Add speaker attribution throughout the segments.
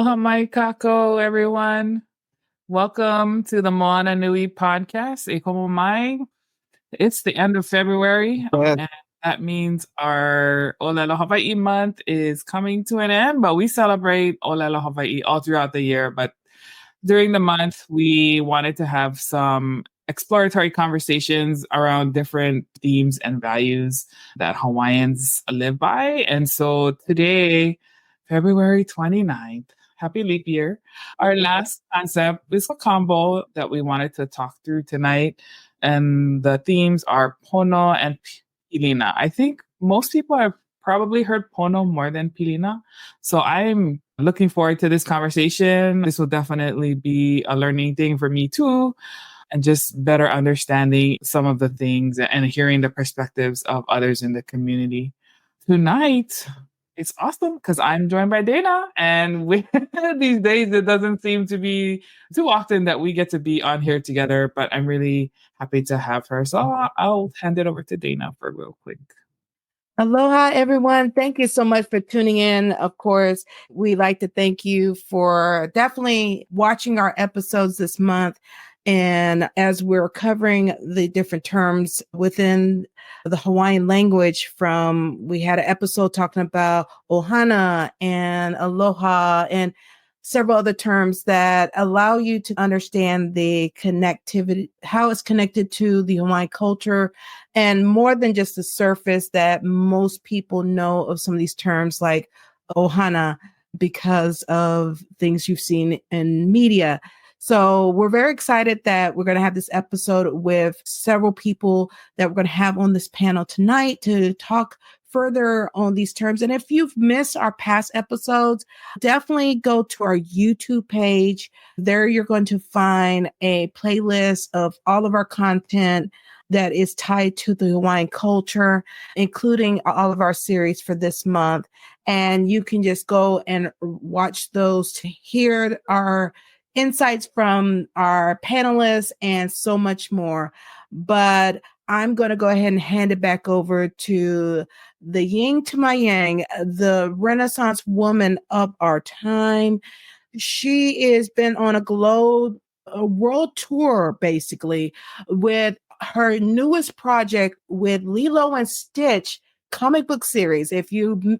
Speaker 1: Aloha mai kako, everyone. Welcome to the Moana Nui podcast. E komo mai. It's the end of February, and that means our Ola Lokahi month is coming to an end, but we celebrate Ola Lokahi all throughout the year. But during the month, we wanted to have some exploratory conversations around different themes and values that Hawaiians live by. And so today, February 29th, happy leap year. Our last concept is a combo that we wanted to talk through tonight. And the themes are PONO and PILINA. I think most people have probably heard PONO more than PILINA. So I'm looking forward to this conversation. This will definitely be a learning thing for me too, and just better understanding some of the things and hearing the perspectives of others in the community. Tonight, it's awesome because I'm joined by Dana, and these days it doesn't seem to be too often that we get to be on here together, but I'm really happy to have her. So I'll hand it over to Dana for real quick.
Speaker 2: Aloha, everyone. Thank you so much for tuning in. Of course, we'd like to thank you for definitely watching our episodes this month. And as we're covering the different terms within the Hawaiian language, we had an episode talking about ohana and aloha and several other terms that allow you to understand the connectivity, how it's connected to the Hawaiian culture, and more than just the surface that most people know of some of these terms like ohana because of things you've seen in media. So we're very excited that we're going to have this episode with several people that we're going to have on this panel tonight to talk further on these terms. And if you've missed our past episodes, definitely go to our YouTube page. There you're going to find a playlist of all of our content that is tied to the Hawaiian culture, including all of our series for this month. And you can just go and watch those to hear our insights from our panelists and so much more. But I'm going to go ahead and hand it back over to the yin to my yang, the Renaissance woman of our time. She has been on a world tour, basically, with her newest project with Lilo and Stitch comic book series. If you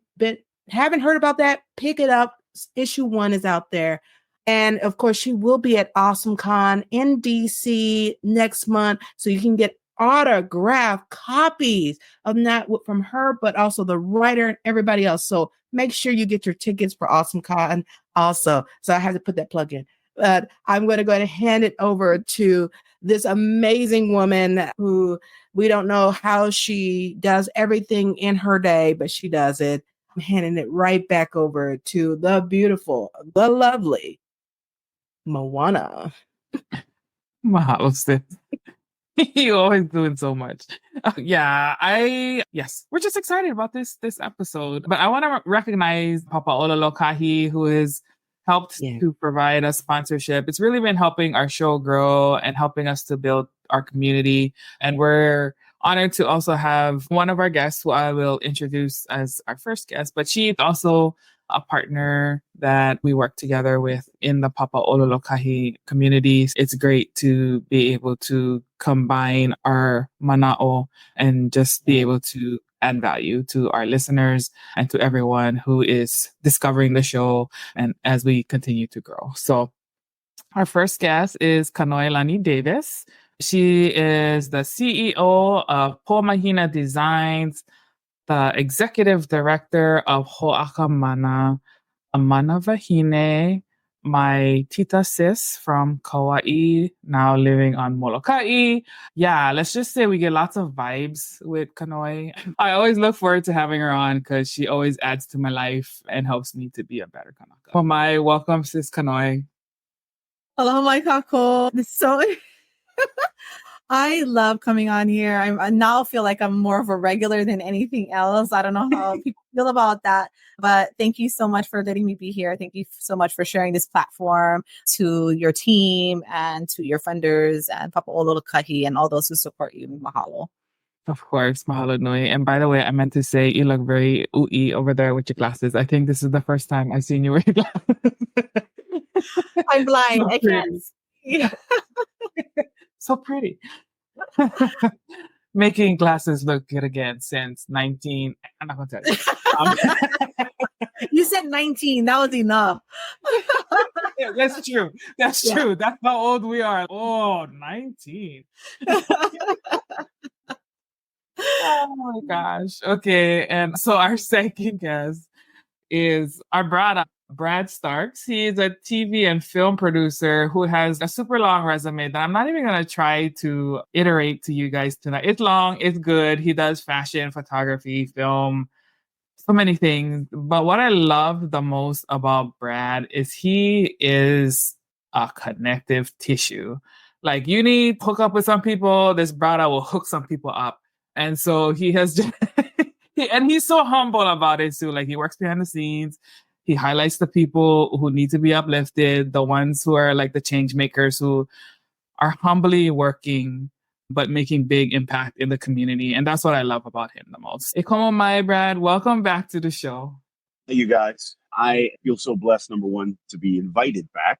Speaker 2: haven't heard about that, pick it up. Issue 1 is out there. And of course, she will be at AwesomeCon in DC next month. So you can get autographed copies of not from her, but also the writer and everybody else. So make sure you get your tickets for AwesomeCon also. So I had to put that plug in. But I'm going to go ahead and hand it over to this amazing woman who we don't know how she does everything in her day, but she does it. I'm handing it right back over to the beautiful, the lovely Moana.
Speaker 1: Mahalo, sis. You're always doing so much. Yes, we're just excited about this episode. But I want to recognize Papa Ola Lokahi, who has helped to provide us sponsorship. It's really been helping our show grow and helping us to build our community. And we're honored to also have one of our guests, who I will introduce as our first guest, but she's also a partner that we work together with in the Papa Ola Lokahi communities. It's great to be able to combine our mana'o and just be able to add value to our listeners and to everyone who is discovering the show and as we continue to grow. So our first guest is Kanoelani Davis. She is the CEO of Mahina Designs, the executive director of Ho'aka Mana, Mana Wahine, my tita sis from Kauai, now living on Molokai. Yeah, let's just say we get lots of vibes with Kanoi. I always look forward to having her on because she always adds to my life and helps me to be a better Kanaka. Mamai, welcome, sis Kanoi.
Speaker 3: Hello, my kako. I love coming on here. I now feel like I'm more of a regular than anything else. I don't know how people feel about that, but thank you so much for letting me be here. Thank you so much for sharing this platform to your team and to your funders and Papa Ola Lokahi and all those who support you. Mahalo.
Speaker 1: Of course, mahalo nui. And by the way, I meant to say you look very ui over there with your glasses. I think this is the first time I've seen you wear glasses.
Speaker 3: I'm blind.
Speaker 1: So
Speaker 3: I can't see.
Speaker 1: So pretty. Making glasses look good again since 19. I'm not gonna tell you.
Speaker 3: You said 19. That was enough.
Speaker 1: Yeah, that's true. That's true. That's how old we are. Oh, 19. Oh my gosh. Okay. And so our second guest is our brother, Brad Starks. He is a TV and film producer who has a super long resume that I'm not even going to try to iterate to you guys tonight. It's long, it's good. He does fashion, photography, film, so many things. But what I love the most about Brad is he is a connective tissue. Like you need to hook up with some people, this brother will hook some people up. And so he has just, and he's so humble about it too. Like he works behind the scenes. He highlights the people who need to be uplifted, the ones who are like the change makers who are humbly working but making big impact in the community. And that's what I love about him the most. Ikomo Mai, Brad, welcome back to the show.
Speaker 4: Hey, you guys. I feel so blessed, number one, to be invited back,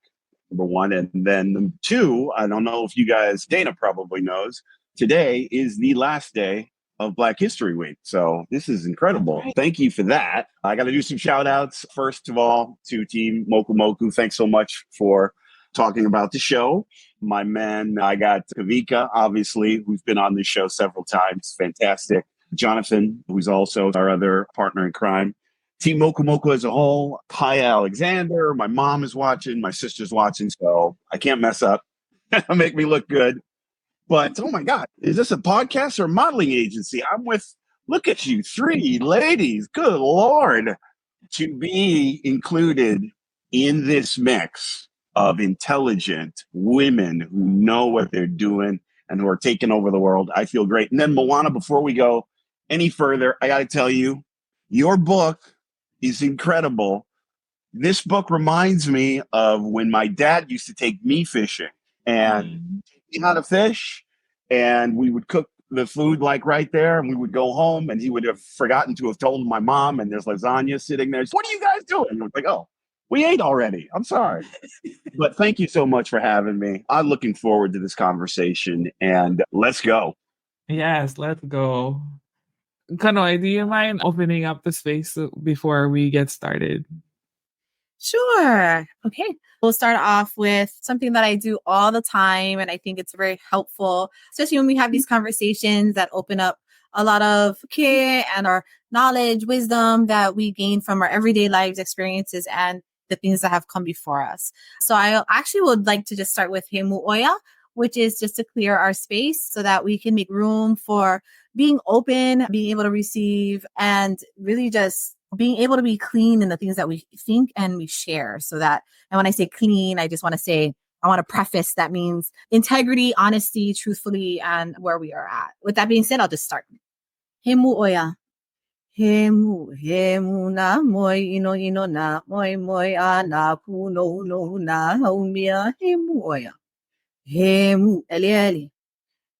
Speaker 4: number one. And then number two, I don't know if you guys, Dana probably knows, today is the last day of Black History Week. So this is incredible. Right. Thank you for that. I got to do some shout outs. First of all, to Team Moku Moku. Thanks so much for talking about the show. My man, I got Kavika, obviously, who's been on this show several times. Fantastic. Jonathan, who's also our other partner in crime. Team Moku Moku as a whole. Paya Alexander. My mom is watching. My sister's watching. So I can't mess up. Make me look good. But, oh my God, is this a podcast or a modeling agency? I'm with, look at you, 3 ladies. Good Lord. To be included in this mix of intelligent women who know what they're doing and who are taking over the world, I feel great. And then Moana, before we go any further, I got to tell you, your book is incredible. This book reminds me of when my dad used to take me fishing and he had a fish and we would cook the food like right there and we would go home and he would have forgotten to have told my mom and there's lasagna sitting there. What are you guys doing? And I was like, oh, we ate already. I'm sorry. But thank you so much for having me. I'm looking forward to this conversation and let's go.
Speaker 1: Yes, let's go. Kanoe, do you mind opening up the space before we get started?
Speaker 3: Sure. Okay. We'll start off with something that I do all the time. And I think it's very helpful, especially when we have these conversations that open up a lot of care and our knowledge, wisdom that we gain from our everyday lives, experiences, and the things that have come before us. So I actually would like to just start with He Mu'oia, which is just to clear our space so that we can make room for being open, being able to receive, and really just being able to be clean in the things that we think and we share. So that, and when I say clean, I just want to say, I want to preface that means integrity, honesty, truthfully, and where we are at. With that being said, I'll just start. He Mu'oia. He mu na moi ino na moi ana kuno no na haumia he mu'oia. He mu eli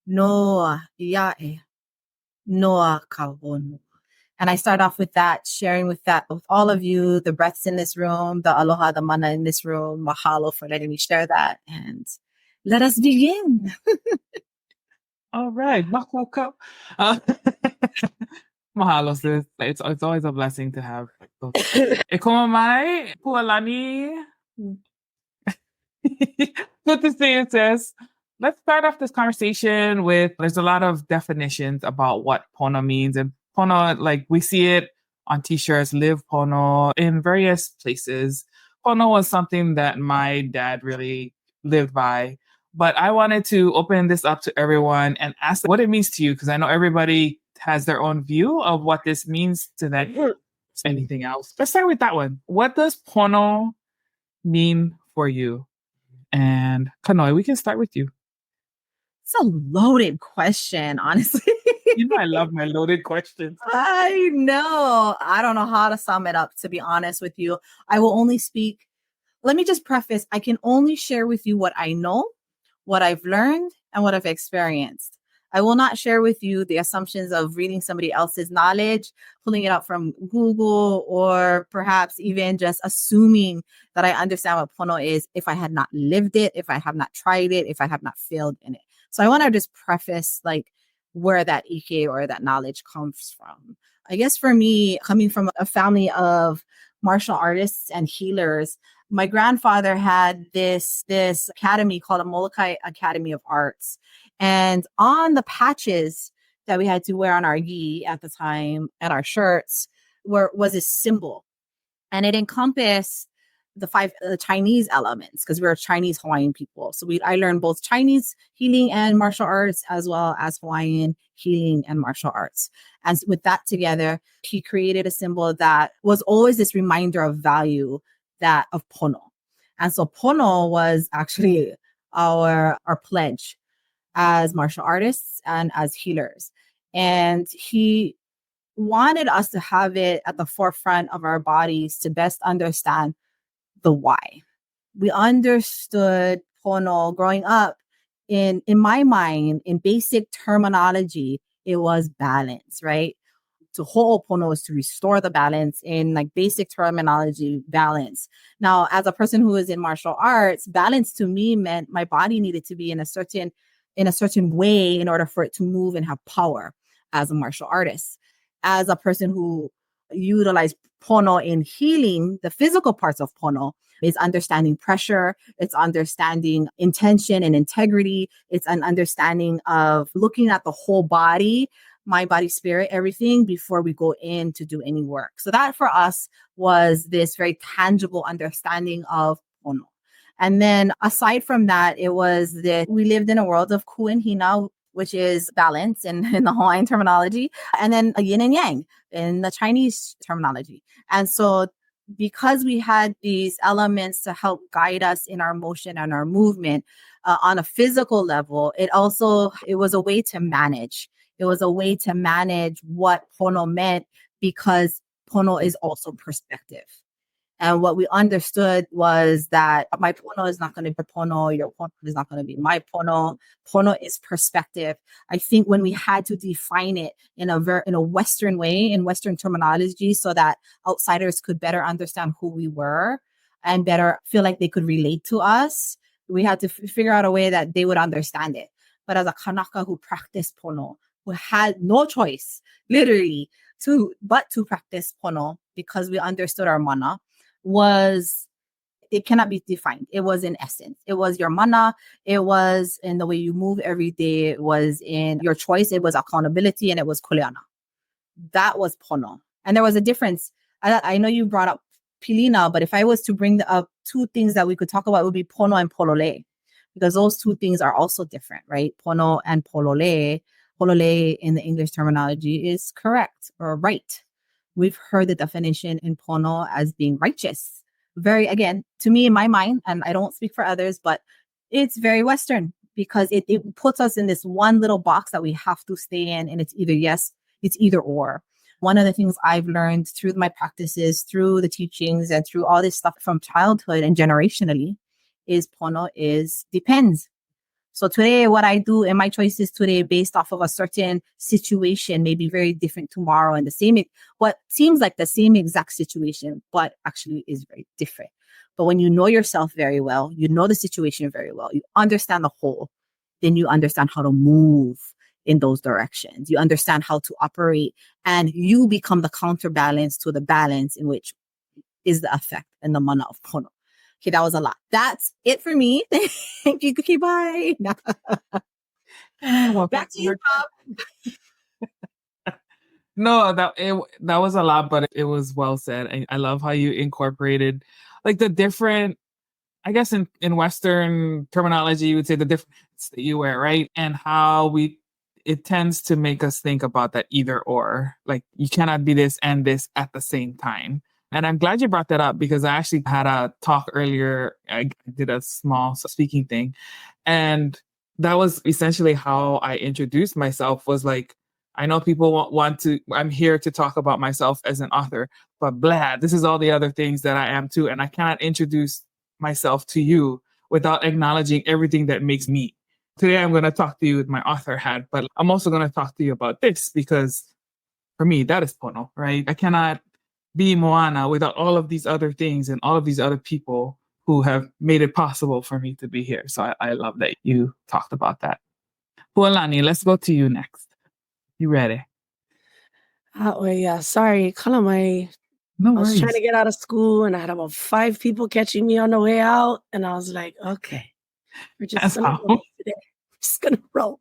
Speaker 3: noa iae noa kawono. And I start off with that, sharing with all of you, the breaths in this room, the aloha, the mana in this room. Mahalo for letting me share that. And let us begin.
Speaker 1: All right. Mahalo, sis. It's always a blessing to have those. Ikomo mai, Pualani. Good to see you, sis. Let's start off this conversation with, there's a lot of definitions about what pono means. And pono, like we see it on t-shirts, live pono in various places. Pono was something that my dad really lived by. But I wanted to open this up to everyone and ask what it means to you, because I know everybody has their own view of what this means to them. Anything else? Let's start with that one. What does pono mean for you? And Kanoe, we can start with you.
Speaker 3: It's a loaded question, honestly.
Speaker 1: You know I love my loaded questions.
Speaker 3: I know. I don't know how to sum it up, to be honest with you. I will only speak. Let me just preface. I can only share with you what I know, what I've learned, and what I've experienced. I will not share with you the assumptions of reading somebody else's knowledge, pulling it up from Google, or perhaps even just assuming that I understand what pono is if I had not lived it, if I have not tried it, if I have not failed in it. So I want to just preface like where that ike or that knowledge comes from. I guess for me, coming from a family of martial artists and healers, my grandfather had this academy called a Molokai Academy of Arts. And on the patches that we had to wear on our gi at the time and our shirts was a symbol. And it encompassed the 5 Chinese elements, because we're Chinese Hawaiian people. So I learned both Chinese healing and martial arts, as well as Hawaiian healing and martial arts. And with that together, he created a symbol that was always this reminder of value, that of pono. And so pono was actually our pledge as martial artists and as healers. And he wanted us to have it at the forefront of our bodies to best understand the why. We understood pono growing up. In my mind, in basic terminology, it was balance, right? To ho'opono is to restore the balance. In like basic terminology, balance. Now, as a person who is in martial arts, balance to me meant my body needed to be in a certain way in order for it to move and have power as a martial artist. As a person who utilized pono in healing, the physical parts of pono is understanding pressure, it's understanding intention and integrity, it's an understanding of looking at the whole body, mind, body, spirit, everything before we go in to do any work. So that for us was this very tangible understanding of pono. And then aside from that, it was that we lived in a world of ku and hina, which is balance in the Hawaiian terminology, and then a yin and yang in the Chinese terminology. And so because we had these elements to help guide us in our motion and our movement on a physical level, it was a way to manage. It was a way to manage what pono meant, because pono is also perspective. And what we understood was that my pono is not going to be pono, your pono is not going to be my pono. Pono is perspective. I think when we had to define it in a Western way, in Western terminology, so that outsiders could better understand who we were and better feel like they could relate to us, we had to figure out a way that they would understand it. But as a Kanaka who practiced pono, who had no choice, literally, to practice pono, because we understood our mana, it cannot be defined. It was in essence. It was your mana. It was in the way you move every day. It was in your choice. It was accountability, and it was kuleana. That was pono. And there was a difference. I know you brought up pilina, but if I was to bring up 2 things that we could talk about, it would be pono and polole, because those 2 things are also different, right? Pono and polole. Polole in the English terminology is correct or right. We've heard the definition in pono as being righteous. Very, again, to me, in my mind, and I don't speak for others, but it's very Western, because it puts us in this one little box that we have to stay in. And it's either yes, it's either or. One of the things I've learned through my practices, through the teachings, and through all this stuff from childhood and generationally is pono is depends. So today, what I do and my choices today based off of a certain situation may be very different tomorrow, and what seems like the same exact situation, but actually is very different. But when you know yourself very well, you know the situation very well, you understand the whole, then you understand how to move in those directions. You understand how to operate, and you become the counterbalance to the balance, in which is the effect and the mana of pono. Okay, that was a lot. That's it for me. Thank you. Okay, bye.
Speaker 1: Well,
Speaker 3: back to you, Bob.
Speaker 1: No, that was a lot, but it was well said. I love how you incorporated like the different, I guess in Western terminology, you would say the difference that you wear, right? And how it tends to make us think about that either or. Like you cannot be this and this at the same time. And I'm glad you brought that up, because I actually had a talk earlier. I did a small speaking thing. And that was essentially how I introduced myself, was like, I know people I'm here to talk about myself as an author, but blah, this is all the other things that I am too. And I cannot introduce myself to you without acknowledging everything that makes me. Today I'm going to talk to you with my author hat, but I'm also going to talk to you about this because for me, that is Pono, right? I cannot be Moana without all of these other things and all of these other people who have made it possible for me to be here. So I love that you talked about that. Pualani, let's go to you next. You ready?
Speaker 5: Yeah, sorry. I was trying to get out of school and I had about 5 people catching me on the way out. And I was like, okay, we're just going to roll today. Just going to roll.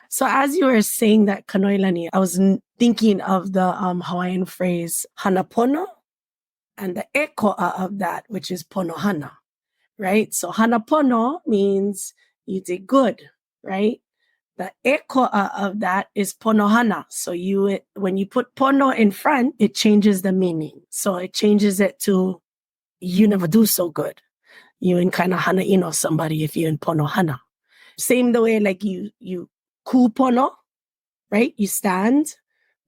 Speaker 5: So as you were saying that Kanoelani, I was thinking of the Hawaiian phrase hanapono and the ekoa of that, which is ponohana, right? So hanapono means you did good, right? The ekoa of that is ponohana. So when you put pono in front, it changes the meaning. So it changes it to you never do so good. You in kind of hana somebody if you in ponohana. Same the way like you kupono, right? You stand,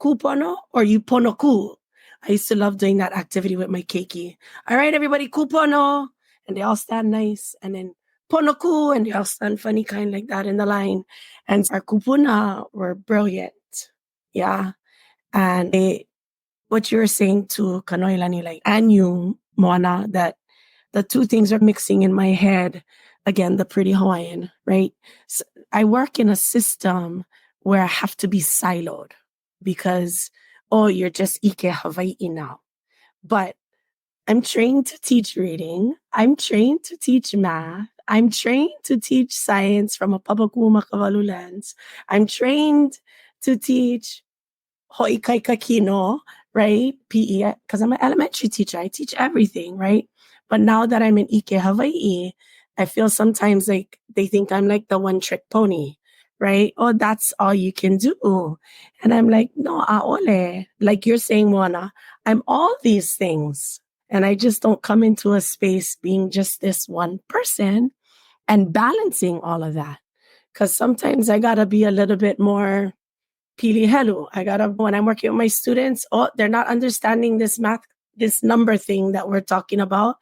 Speaker 5: kupono, or you pono ku. I used to love doing that activity with my keiki. All right, everybody, kupono. And they all stand nice. And then pono ku, and they all stand funny kind like that in the line. And our kupuna were brilliant. Yeah. And what you were saying to Kanoelani, like, and you, Moana, that the two things are mixing in my head. Again, the pretty Hawaiian, right? So I work in a system where I have to be siloed because, you're just Ike Hawaii now. But I'm trained to teach reading. I'm trained to teach math. I'm trained to teach science from a Papaku Makavalu lens. I'm trained to teach Ho'ikaika Kino, right? PE, because I'm an elementary teacher. I teach everything, right? But now that I'm in Ike Hawaii, I feel sometimes like they think I'm like the one trick pony, right? Oh, that's all you can do. And I'm like, no, aole. Like you're saying, Moana, I'm all these things. And I just don't come into a space being just this one person and balancing all of that. Because sometimes I got to be a little bit more pilihelu. When I'm working with my students, they're not understanding this math, this number thing that we're talking about.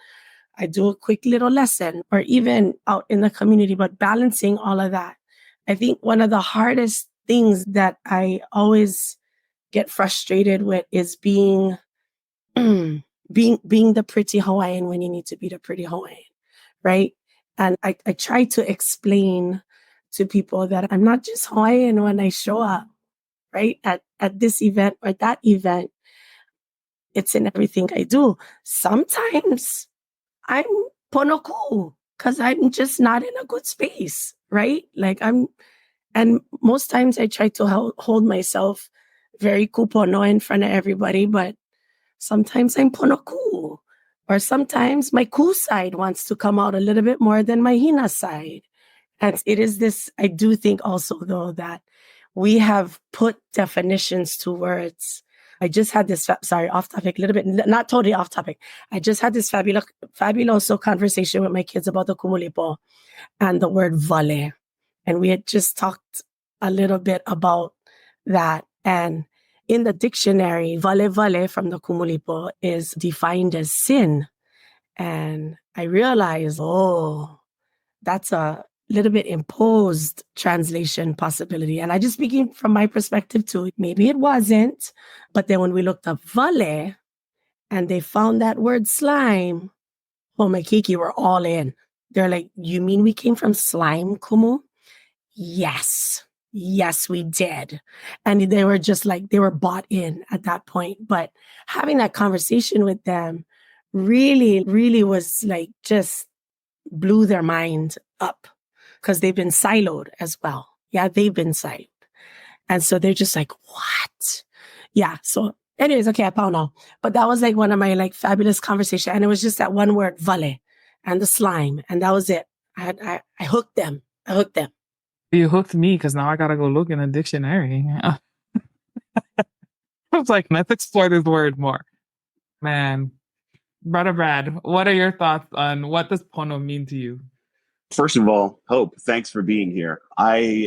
Speaker 5: I do a quick little lesson or even out in the community, but balancing all of that. I think one of the hardest things that I always get frustrated with is being the pretty Hawaiian when you need to be the pretty Hawaiian, right? And I try to explain to people that I'm not just Hawaiian when I show up, right? At this event or that event. It's in everything I do. Sometimes I'm ponoku because I'm just not in a good space, right? And most times I try to hold myself very kupono in front of everybody, but sometimes I'm ponoku. Or sometimes my ku side wants to come out a little bit more than my hina side. And it is this, I do think also though that we have put definitions to words. I just had this, off topic, a little bit, not totally off topic. I just had this fabuloso conversation with my kids about the kumulipo and the word vale. And we had just talked a little bit about that. And in the dictionary, vale from the kumulipo is defined as sin. And I realized, that's a little bit imposed translation possibility. And I just speaking from my perspective too, maybe it wasn't. But then when we looked up vale and they found that word slime, my kiki were all in. They're like, you mean we came from slime, Kumu? Yes, we did. And they were just like, they were bought in at that point. But having that conversation with them really, really was like, just blew their mind up. Because they've been siloed as well. Yeah, they've been siloed. And so they're just like, what? Yeah. So anyways, okay, I found now. But that was like one of my like fabulous conversations. And it was just that one word, vale, and the slime. And that was it. I hooked them.
Speaker 1: You hooked me because now I got to go look in a dictionary. I was like, let's explore this word more. Man, Brother Brad, what are your thoughts on what does pono mean to you?
Speaker 4: First of all, Hope, thanks for being here.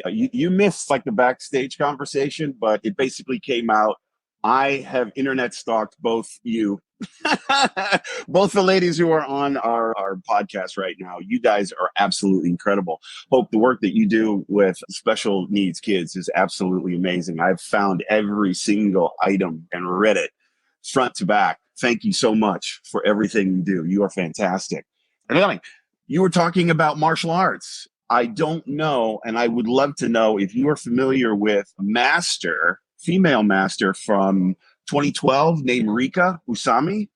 Speaker 4: You missed like the backstage conversation, but it basically came out. I have internet stalked both you Both the ladies who are on our podcast right now, you guys are absolutely incredible. Hope, the work that you do with special needs kids is absolutely amazing. I've found every single item and read it front to back. Thank you so much for everything you do. You are fantastic. And you were talking about martial arts. I don't know, and I would love to know if you are familiar with a master, female master from 2012 named Rika Usami.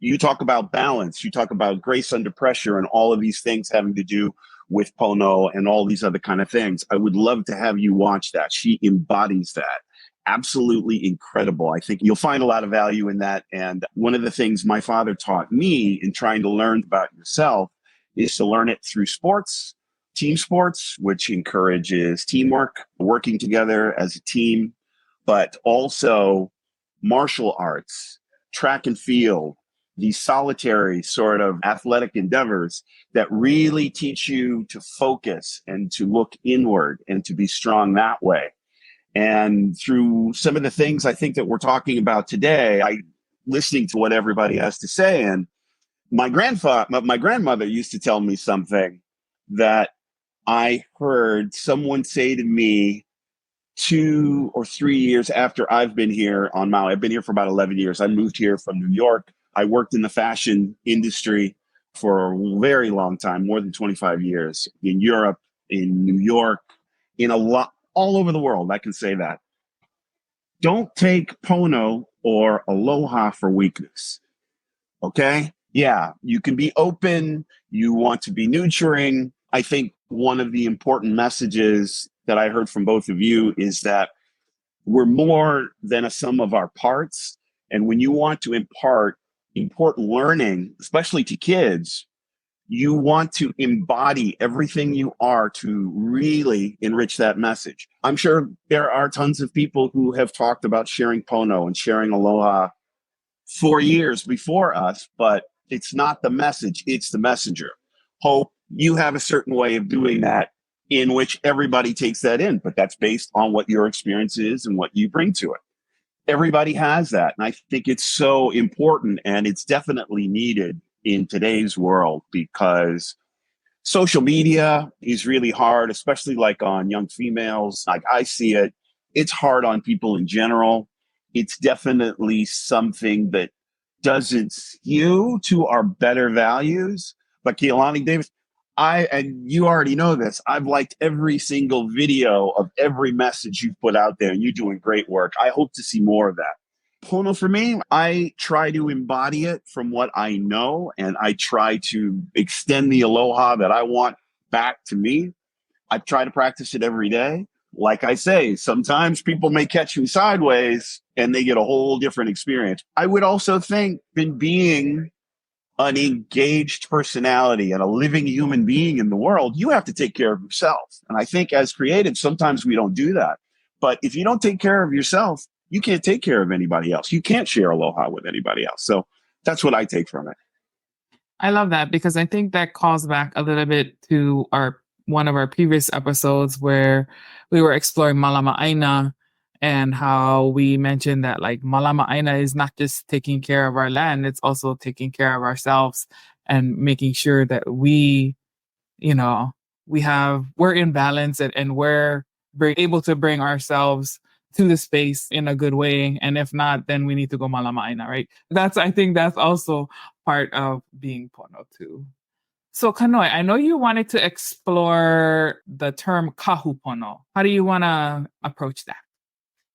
Speaker 4: You talk about balance, you talk about grace under pressure, and all of these things having to do with Pono and all these other kind of things. I would love to have you watch that. She embodies that. Absolutely incredible. I think you'll find a lot of value in that. And one of the things my father taught me in trying to learn about yourself is to learn it through sports, team sports, which encourages teamwork, working together as a team, but also martial arts, track and field, these solitary sort of athletic endeavors that really teach you to focus and to look inward and to be strong that way. And through some of the things I think that we're talking about today, listening to what everybody has to say. And my grandmother used to tell me something that I heard someone say to me 2 or 3 years after I've been here on Maui. I've been here for about 11 years. I moved here from New York. I worked in the fashion industry for a very long time, more than 25 years, in Europe, in New York, in all over the world. I can say that. Don't take Pono or Aloha for weakness. Okay? Yeah, you can be open. You want to be nurturing. I think one of the important messages that I heard from both of you is that we're more than a sum of our parts. And when you want to impart important learning, especially to kids, you want to embody everything you are to really enrich that message. I'm sure there are tons of people who have talked about sharing Pono and sharing Aloha for years before us, but it's not the message, it's the messenger. Hope, you have a certain way of doing that in which everybody takes that in, but that's based on what your experience is and what you bring to it. Everybody has that. And I think it's so important, and it's definitely needed in today's world, because social media is really hard, especially like on young females. Like I see it, it's hard on people in general. It's definitely something that doesn't skew to our better values. But Kanoelani Davis, and you already know this, I've liked every single video of every message you've put out there, and you're doing great work. I hope to see more of that. Pono, for me, I try to embody it from what I know, and I try to extend the aloha that I want back to me. I try to practice it every day. Like I say, sometimes people may catch me sideways and they get a whole different experience. I would also think in being an engaged personality and a living human being in the world, you have to take care of yourself. And I think as creatives, sometimes we don't do that. But if you don't take care of yourself, you can't take care of anybody else. You can't share aloha with anybody else. So that's what I take from it.
Speaker 1: I love that, because I think that calls back a little bit to one of our previous episodes where we were exploring Malama Aina, and how we mentioned that like Malama Aina is not just taking care of our land, it's also taking care of ourselves and making sure that we're in balance, and we're able to bring ourselves to the space in a good way. And if not, then we need to go Malama Aina, right? I think that's also part of being Pono too. So Kanoi, I know you wanted to explore the term kahupono. How do you want to approach that?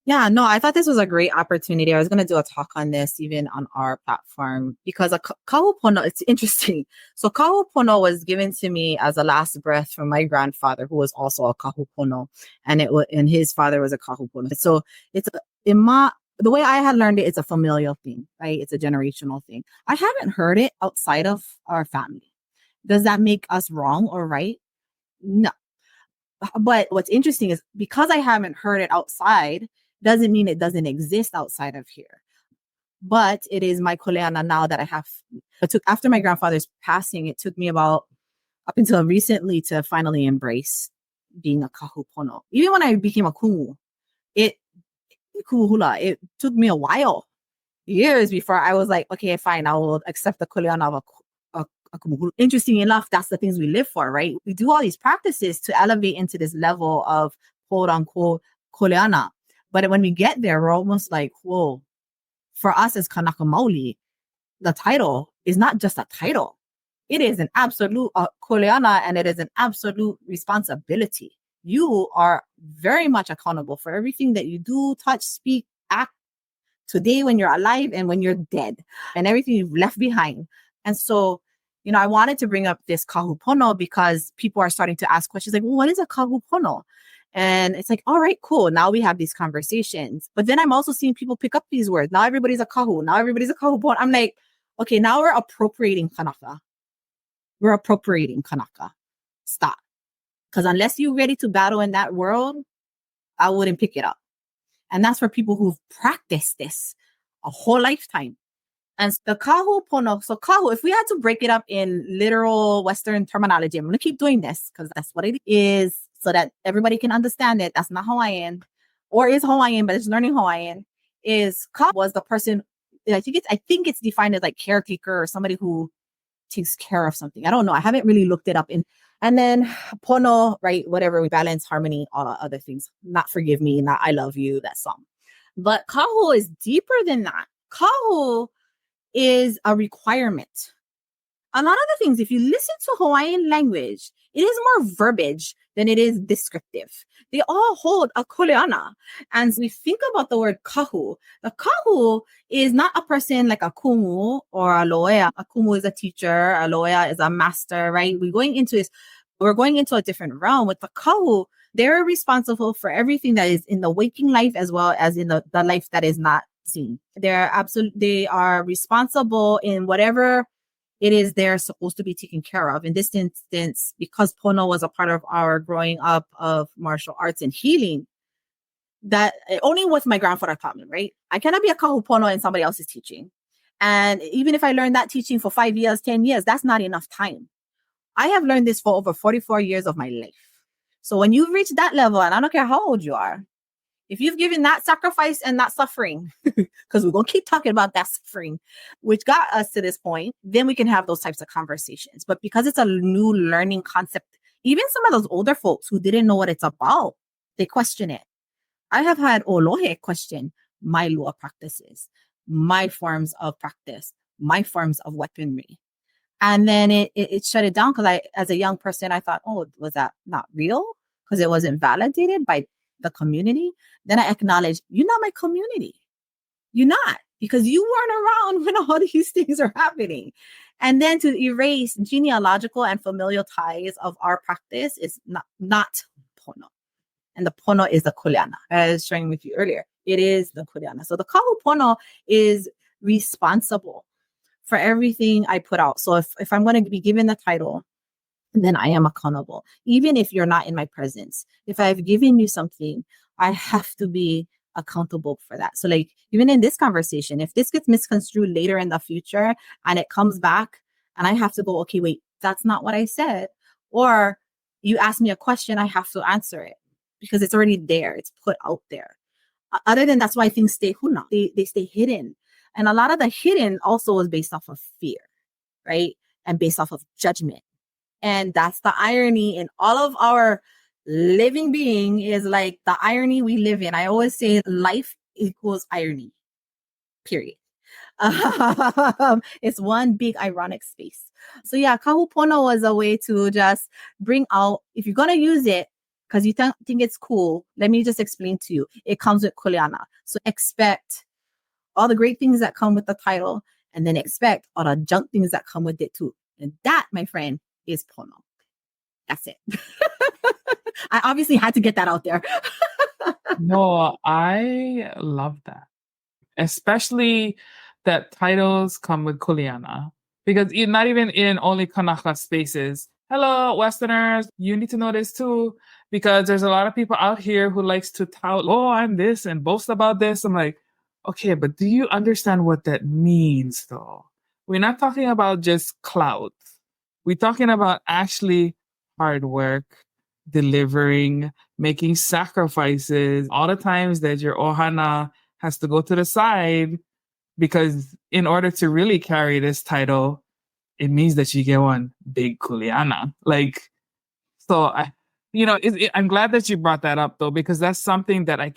Speaker 3: Yeah, no, I thought this was a great opportunity. I was going to do a talk on this even on our platform, because a kahupono, it's interesting. So kahupono was given to me as a last breath from my grandfather, who was also a kahupono, and his father was a kahupono. So the way I had learned it, it's a familial thing, right? It's a generational thing. I haven't heard it outside of our family. Does that make us wrong or right? No. But what's interesting is, because I haven't heard it outside, doesn't mean it doesn't exist outside of here. But it is my kuleana now that after my grandfather's passing, it took me about up until recently to finally embrace being a kahupono. Even when I became a kumu, it took me a while, years before I was like, okay, fine, I will accept the kuleana of a kumuhulu. Interesting enough, that's the things we live for, right? We do all these practices to elevate into this level of quote unquote kuleana. But when we get there, we're almost like, whoa, for us as Kanaka Maoli, the title is not just a title. It is an absolute kuleana, and it is an absolute responsibility. You are very much accountable for everything that you do, touch, speak, act today when you're alive and when you're dead, and everything you've left behind. And so, I wanted to bring up this kahupono because people are starting to ask questions like, well, what is a kahupono? And it's like, all right, cool. Now we have these conversations. But then I'm also seeing people pick up these words. Now everybody's a kahu. Now everybody's a kahupono. I'm like, okay, now we're appropriating Kanaka. We're appropriating Kanaka. Stop. Because unless you're ready to battle in that world, I wouldn't pick it up. And that's for people who've practiced this a whole lifetime. And the kahu pono, so kahu, if we had to break it up in literal Western terminology, I'm going to keep doing this because that's what it is so that everybody can understand it. That's not Hawaiian or is Hawaiian, but it's learning Hawaiian. Is kahu was the person, I think it's defined as like caretaker or somebody who takes care of something. I don't know. I haven't really looked it up and then pono, right? Whatever, we balance, harmony, all the other things. Not forgive me, not I love you, that song. But kahu is deeper than that. Kahu is a requirement. A lot of the things, if you listen to Hawaiian language, it is more verbiage than it is descriptive. They all hold a kuleana. And we think about the word kahu. The kahu is not a person like a kumu or a loea. A kumu is a teacher. A loea is a master, right? We're going into a different realm. With the kahu, they're responsible for everything that is in the waking life as well as in the life that is not seen. They are responsible in whatever it is they're supposed to be taken care of. In this instance, because pono was a part of our growing up of martial arts and healing, that only what my grandfather taught me, right? I cannot be a kahu pono in somebody else's teaching. And even if I learned that teaching for 5 years, 10 years, that's not enough time. I have learned this for over 44 years of my life. So when you've reached that level, and I don't care how old you are, if you've given that sacrifice and that suffering, because we're going to keep talking about that suffering, which got us to this point, then we can have those types of conversations. But because it's a new learning concept, even some of those older folks who didn't know what it's about, they question it. I have had Olohe question my lua practices, my forms of practice, my forms of weaponry. And then it shut it down because as a young person, I thought, oh, was that not real? Because it wasn't validated by the community. Then I acknowledge, you're not my community. You're not, because you weren't around when all these things are happening. And then to erase genealogical and familial ties of our practice is not pono. And the pono is the kuleana. I was sharing with you earlier. It is the kuleana. So the kahu pono is responsible for everything I put out. So if I'm going to be given the title, then I am accountable. Even if you're not in my presence, if I've given you something, I have to be accountable for that. So like, even in this conversation, if this gets misconstrued later in the future and it comes back and I have to go, okay, wait, that's not what I said. Or you ask me a question, I have to answer it because it's already there. It's put out there. Other than that's why things stay huna. They stay hidden. And a lot of the hidden also is based off of fear, right? And based off of judgment. And that's the irony in all of our living being is like the irony we live in. I always say life equals irony, period. It's one big ironic space. So yeah, kahupono was a way to just bring out, if you're going to use it, because you think it's cool, let me just explain to you. It comes with kuleana. So expect all the great things that come with the title, and then expect all the junk things that come with it too. And that, my friend, is pono. That's it. I obviously had to get that out there.
Speaker 1: No, I love that. Especially that titles come with kuleana. Because not even in only Kanaka spaces. Hello, Westerners. You need to know this too. Because there's a lot of people out here who likes to tout, oh, I'm this and boast about this. I'm like, okay, but do you understand what that means though? We're not talking about just clout. We're talking about actually hard work, delivering, making sacrifices. All the times that your ohana has to go to the side because in order to really carry this title, it means that you get one big kuleana. Like, so I'm glad that you brought that up though, because that's something that I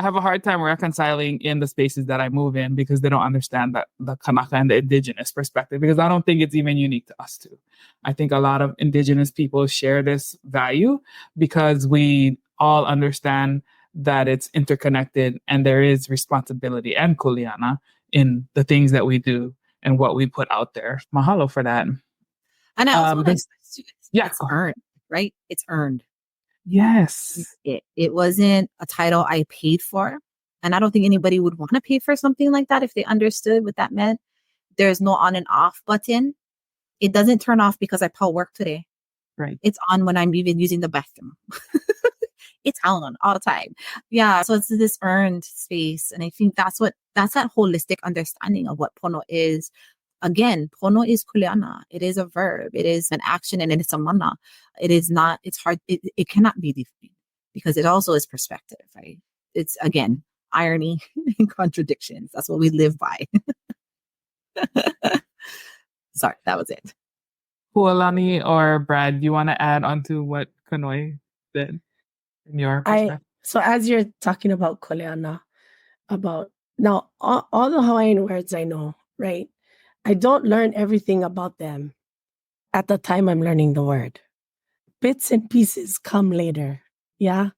Speaker 1: have a hard time reconciling in the spaces that I move in, because they don't understand that the Kanaka and the indigenous perspective, because I don't think it's even unique to us too. I think a lot of indigenous people share this value because we all understand that it's interconnected and there is responsibility and kuleana in the things that we do and what we put out there. Mahalo for that.
Speaker 6: And I also want to express it's earned, right? It's earned.
Speaker 1: Yes.
Speaker 6: It wasn't a title I paid for. And I don't think anybody would want to pay for something like that if they understood what that meant. There's no on and off button. It doesn't turn off because I pull work today.
Speaker 1: Right.
Speaker 6: It's on when I'm even using the bathroom. It's on all the time. Yeah. So it's this earned space. And I think that's that holistic understanding of what pono is. Again, pono is kuleana. It is a verb. It is an action, and it's a mana. It is not, it's hard. It cannot be defined because it also is perspective, right? It's, again, irony and contradictions. That's what we live by. Sorry, that was it.
Speaker 1: Pualani or Brad, you want to add on to what Kanoi said in your perspective?
Speaker 5: So as you're talking about kuleana, about now all the Hawaiian words I know, right? I don't learn everything about them at the time I'm learning the word. Bits and pieces come later. Yeah.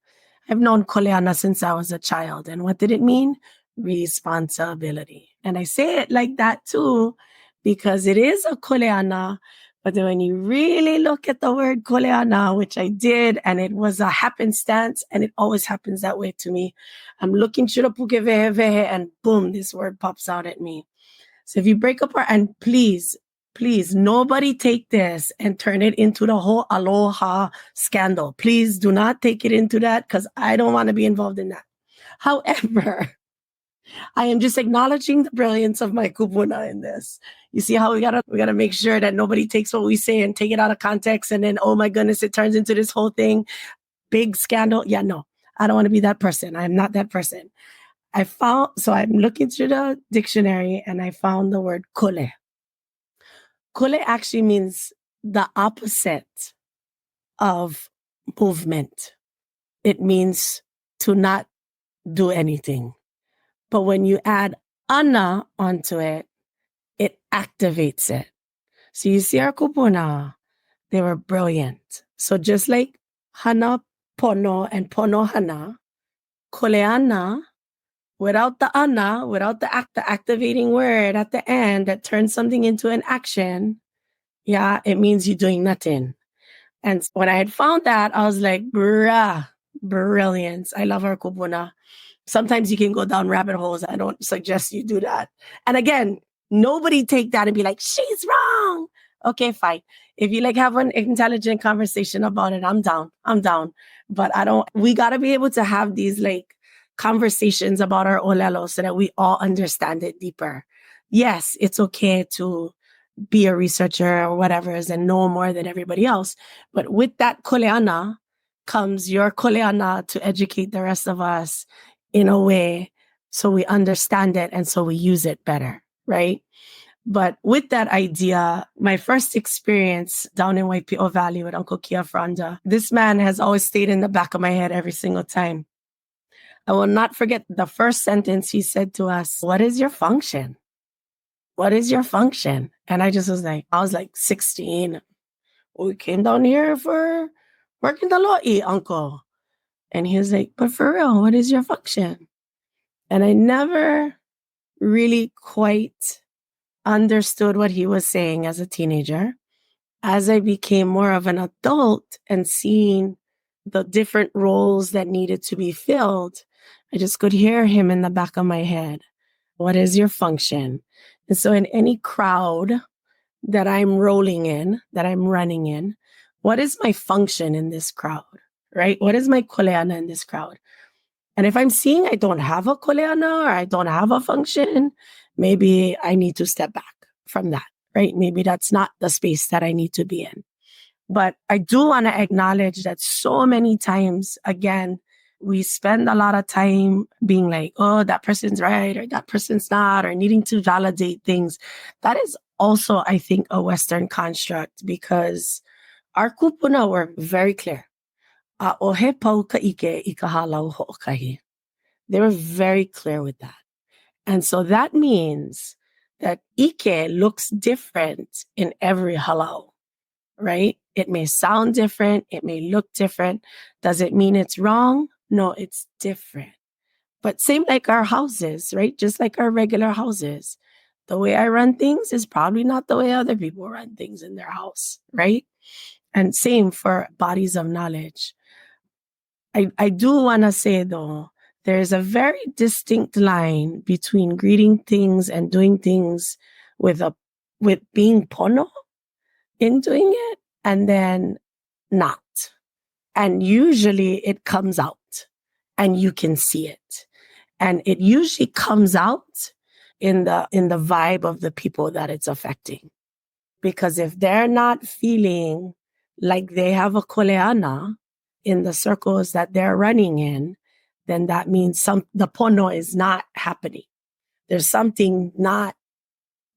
Speaker 5: I've known kuleana since I was a child. And what did it mean? Responsibility. And I say it like that too, because it is a kuleana. But then when you really look at the word kuleana, which I did, and it was a happenstance, and it always happens that way to me. I'm looking through the puke vehe vehe, and boom, this word pops out at me. So if you break apart, and please, nobody take this and turn it into the whole aloha scandal. Please do not take it into that, because I don't want to be involved in that. However, I am just acknowledging the brilliance of my kupuna in this. You see how we gotta make sure that nobody takes what we say and take it out of context, and then, oh my goodness, it turns into this whole thing, big scandal. Yeah, no, I don't want to be that person. I am not that person. So I'm looking through the dictionary and I found the word kole. Kole actually means the opposite of movement. It means to not do anything. But when you add ana onto it, it activates it. So you see our kupuna, they were brilliant. So just like hana pono and pono hana, kuleana, without the ana, without the activating word at the end that turns something into an action, yeah, it means you're doing nothing. And when I had found that, I was like, bruh, brilliance. I love our kupuna. Sometimes you can go down rabbit holes. I don't suggest you do that. And again, nobody take that and be like, she's wrong. Okay, fine. If you have an intelligent conversation about it, I'm down. But we got to be able to have these conversations about our olelo so that we all understand it deeper. Yes, it's okay to be a researcher or whatever and know more than everybody else. But with that kuleana comes your kuleana to educate the rest of us in a way so we understand it and so we use it better, right? But with that idea, my first experience down in Waipio Valley with Uncle Kia Franda, this man has always stayed in the back of my head every single time. I will not forget the first sentence he said to us, "What is your function? What is your function?" And I was 16. We came down here for working the lo'i, Uncle. And he was like, "But for real, what is your function?" And I never really quite understood what he was saying as a teenager. As I became more of an adult and seeing the different roles that needed to be filled, I just could hear him in the back of my head. What is your function? And so in any crowd that I'm rolling in, that I'm running in, what is my function in this crowd, right? What is my kuleana in this crowd? And if I'm seeing I don't have a kuleana or I don't have a function, maybe I need to step back from that, right? Maybe that's not the space that I need to be in. But I do want to acknowledge that so many times, again, we spend a lot of time being like, oh, that person's right or that person's not, or needing to validate things. That is also, I think, a Western construct, because our kupuna were very clear. They were very clear with that. And so that means that Ike looks different in every halau, right? It may sound different. It may look different. Does it mean it's wrong? No, it's different. But same like our houses, right? Just like our regular houses. The way I run things is probably not the way other people run things in their house, right? And same for bodies of knowledge. I do want to say, though, there's a very distinct line between greeting things and doing things with being pono in doing it and then not. And usually it comes out and you can see it. And it usually comes out in the vibe of the people that it's affecting. Because if they're not feeling like they have a koleana in the circles that they're running in, then that means the pono is not happening. There's something not,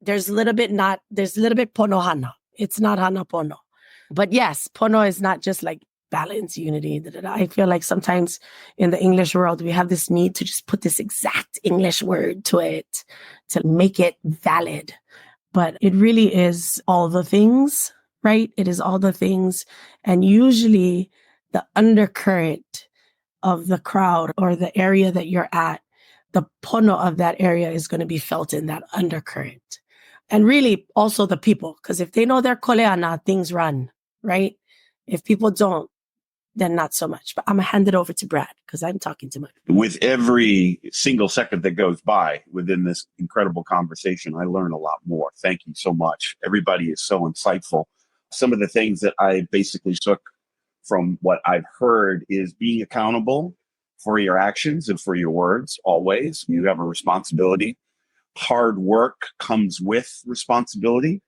Speaker 5: there's a little bit pono hana. It's not hana pono. But yes, pono is not just like balance, unity. I feel like sometimes in the English world, we have this need to just put this exact English word to it to make it valid. But it really is all the things, right? It is all the things. And usually the undercurrent of the crowd or the area that you're at, the pono of that area is going to be felt in that undercurrent. And really also the people, because if they know their koleana, things run, right? If people don't, then not so much. But I'm going to hand it over to Brad because I'm talking too much.
Speaker 4: With every single second that goes by within this incredible conversation, I learn a lot more. Thank you so much. Everybody is so insightful. Some of the things that I basically took from what I've heard is being accountable for your actions and for your words. Always, you have a responsibility. Hard work comes with responsibility.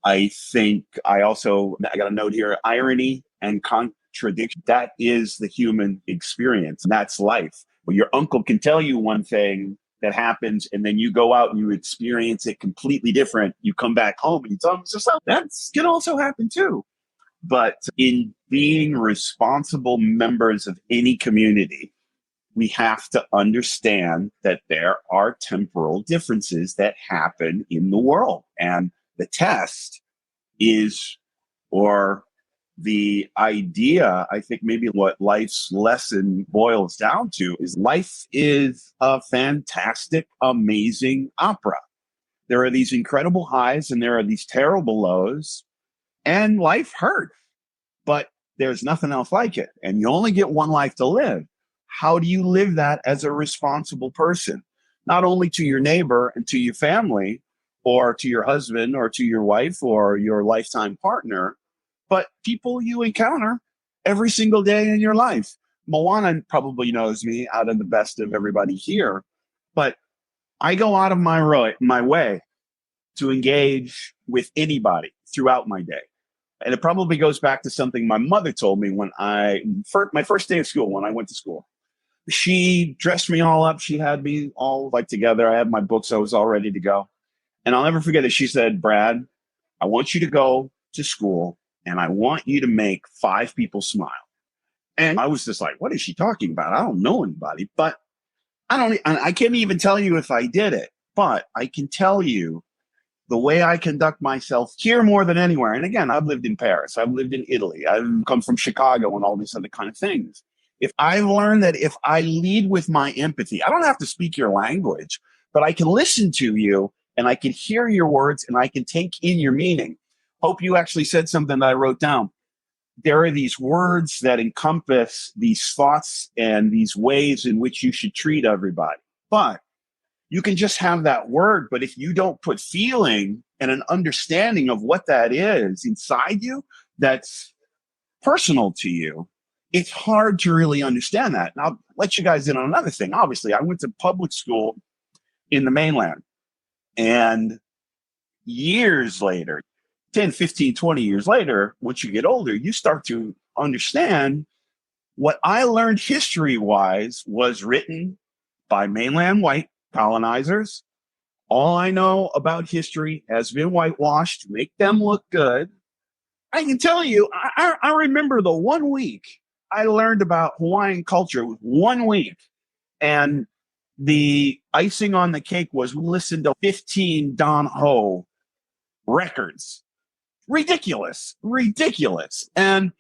Speaker 4: I think I got a note here, irony and contradiction. That is the human experience. That's life. Well, your uncle can tell you one thing that happens, and then you go out and you experience it completely different. You come back home and you tell them, so that can also happen too. But in being responsible members of any community, we have to understand that there are temporal differences that happen in the world. And the test is, or the idea, I think maybe what life's lesson boils down to is life is a fantastic, amazing opera. There are these incredible highs and there are these terrible lows, and life hurts, but there's nothing else like it. And you only get one life to live. How do you live that as a responsible person? Not only to your neighbor and to your family, or to your husband, or to your wife, or your lifetime partner, but people you encounter every single day in your life. Moana probably knows me out of the best of everybody here, but I go out of my way to engage with anybody throughout my day. And it probably goes back to something my mother told me when my first day of school, when I went to school. She dressed me all up. She had me all like together. I had my books. I was all ready to go. And I'll never forget it. She said, Brad, I want you to go to school and I want you to make 5 people smile. And I was just like, what is she talking about? I don't know anybody, but I can't even tell you if I did it, but I can tell you the way I conduct myself here more than anywhere. And again, I've lived in Paris. I've lived in Italy. I've come from Chicago and all these other kind of things. If I've learned that if I lead with my empathy, I don't have to speak your language, but I can listen to you and I can hear your words and I can take in your meaning. Hope you actually said something that I wrote down. There are these words that encompass these thoughts and these ways in which you should treat everybody. But you can just have that word, but if you don't put feeling and an understanding of what that is inside you, that's personal to you, it's hard to really understand that. And I'll let you guys in on another thing. Obviously, I went to public school in the mainland. And years later, 10, 15, 20 years later, once you get older, you start to understand What I learned history-wise was written by mainland white colonizers. All I know about history has been whitewashed to make them look good. I can tell you, I remember the 1 week I learned about Hawaiian culture, 1 week. And the icing on the cake was listen to 15 Don Ho records. Ridiculous. And,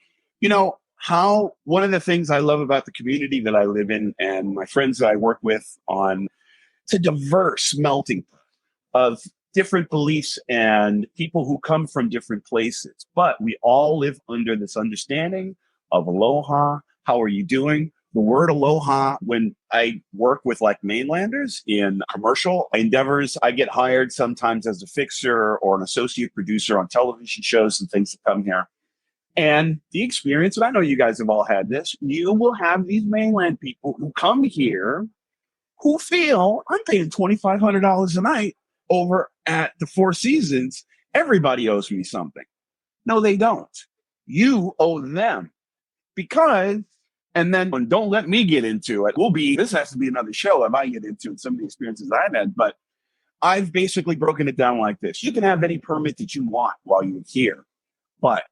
Speaker 4: how one of the things I love about the community that I live in and my friends that I work with on, it's a diverse melting pot of different beliefs and people who come from different places. But we all live under this understanding of aloha. How are you doing? The word aloha, when I work with like mainlanders in commercial endeavors, I get hired sometimes as a fixer or an associate producer on television shows and things that come here. And the experience, and I know you guys have all had this, you will have these mainland people who come here who feel I'm paying $2,500 a night over at the Four Seasons. Everybody owes me something. No, they don't. You owe them because, and then don't let me get into it. This has to be another show if I get into some of the experiences I've had, but I've basically broken it down like this. You can have any permit that you want while you're here, but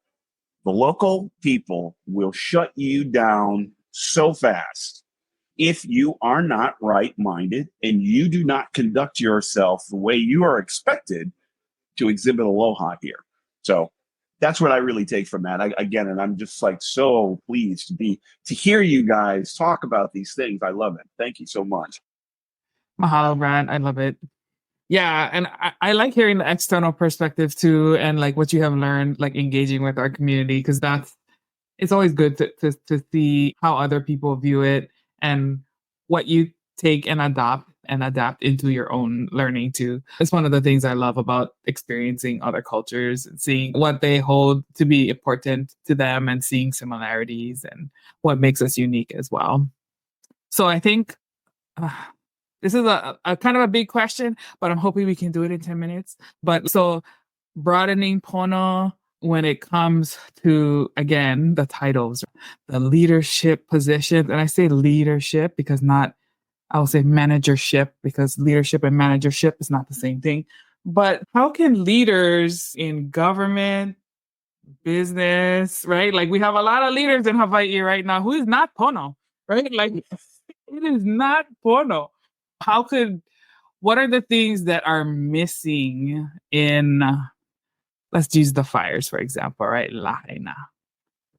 Speaker 4: the local people will shut you down so fast if you are not right-minded and you do not conduct yourself the way you are expected to exhibit aloha here. So that's what I really take from that. And I'm just like so pleased to hear you guys talk about these things. I love it. Thank you so much.
Speaker 1: Mahalo, Brad. I love it. Yeah, and I like hearing the external perspective too, and like what you have learned, like engaging with our community, because it's always good to see how other people view it and what you take and adapt into your own learning too. It's one of the things I love about experiencing other cultures and seeing what they hold to be important to them and seeing similarities and what makes us unique as well. So I think this is a kind of a big question, but I'm hoping we can do it in 10 minutes. But so broadening pono when it comes to, again, the titles, the leadership positions. And I say leadership because I will say managership, because leadership and managership is not the same thing. But how can leaders in government, business, right? Like we have a lot of leaders in Hawaii right now who is not pono, right? Like it is not pono. What are the things that are missing in, let's use the fires, for example, right? Lahaina.